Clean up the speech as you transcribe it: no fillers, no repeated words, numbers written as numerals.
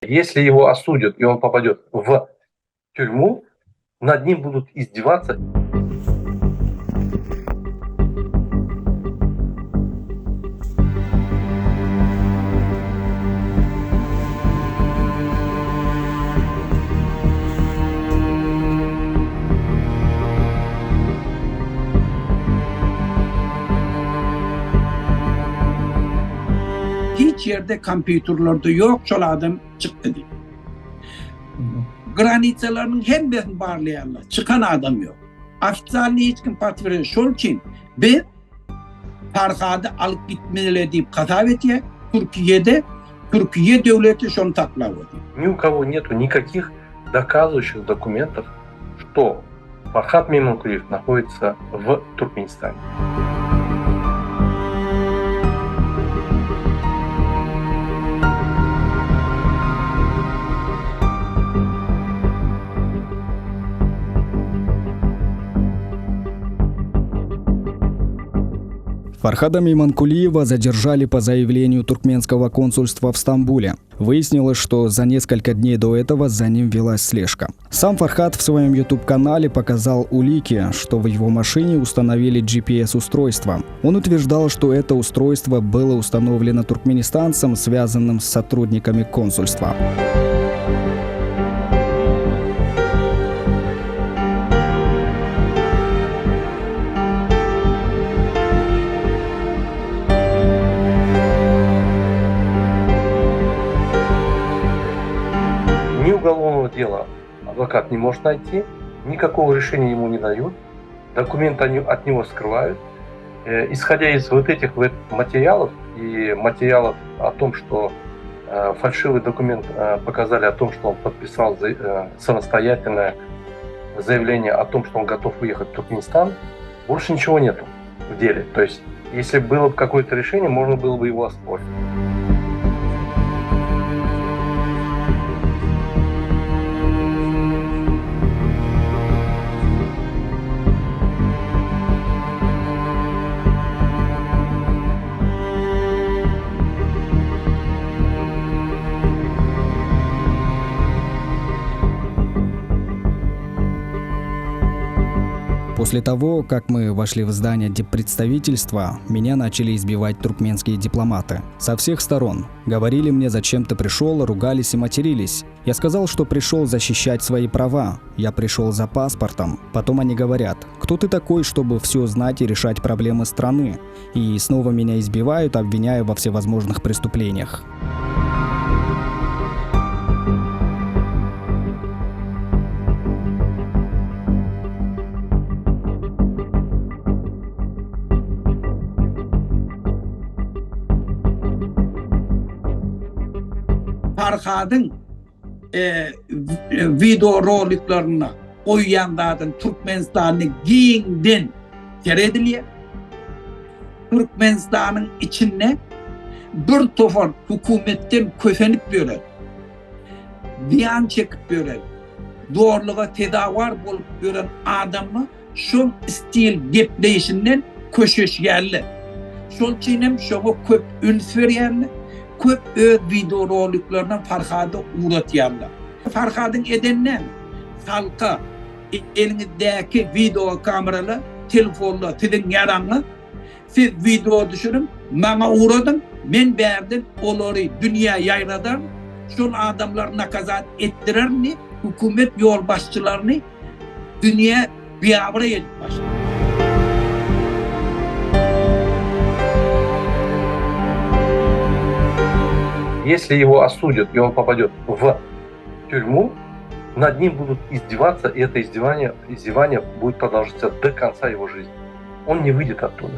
Если его осудят и он попадет в тюрьму, над ним будут издеваться. Hiç yerde kompüterlerde yok, şol adam çıktı diye. Granitsalarının hem birini bağlayanlar, çıkan adam yok. Afizalini hiç kim patvirdi. Şol için bir Farhad'ı alıp gitmeli deyip katav etiye, Türkiye devleti şonu taklav ediyor. Ни у кого нету никаких доказывающих документов, что Фархад Мейманкулиев находится в Туркменистане. Фархада Мейманкулиева задержали по заявлению туркменского консульства в Стамбуле. Выяснилось, что за несколько дней до этого за ним велась слежка. Сам Фархад в своем YouTube-канале показал улики, что в его машине установили GPS-устройство. Он утверждал, что это устройство было установлено туркменистанцем, связанным с сотрудниками консульства. Ни уголовного дела адвокат не может найти, никакого решения ему не дают, документы от него скрывают. Исходя из вот этих материалов и материалов о том, что фальшивый документ показали о том, что он подписал самостоятельное заявление о том, что он готов уехать в Туркменистан, больше ничего нету в деле. То есть, если было бы какое-то решение, можно было бы его оспорить. После того, как мы вошли в здание диппредставительства, меня начали избивать туркменские дипломаты. Со всех сторон. Говорили мне, зачем ты пришел, ругались и матерились. Я сказал, что пришел защищать свои права. Я пришел за паспортом. Потом они говорят, кто ты такой, чтобы все знать и решать проблемы страны? И снова меня избивают, обвиняя во всевозможных преступлениях. Farhad'ın video roliklerini koyanlardan Türkmenistan'ı giyinden seyrediliyor. Türkmenistan'ın içine bir tofar hükümetten köfenip böyle, diyan çekip böyle, doğruluğa tedavar bulup gören adamı şu stil gepleyişinden köşeş yerli. Şol için hem şoğa köp üns veriyerli. Köp video roliklerden Farhad'ı uğratıyorlar. Farhad'ın edenden halka elinizdeki video kameralı, telefonla, sizin yaranlı, siz video düşürün, bana uğradın, ben verdim, onları dünya yayladan, şu adamlar nakazat ettirer mi, hükümet yol başçılarını dünya biyabra edip başlar. Если его осудят и он попадет в тюрьму, над ним будут издеваться, и это издевание будет продолжаться до конца его жизни. Он не выйдет оттуда.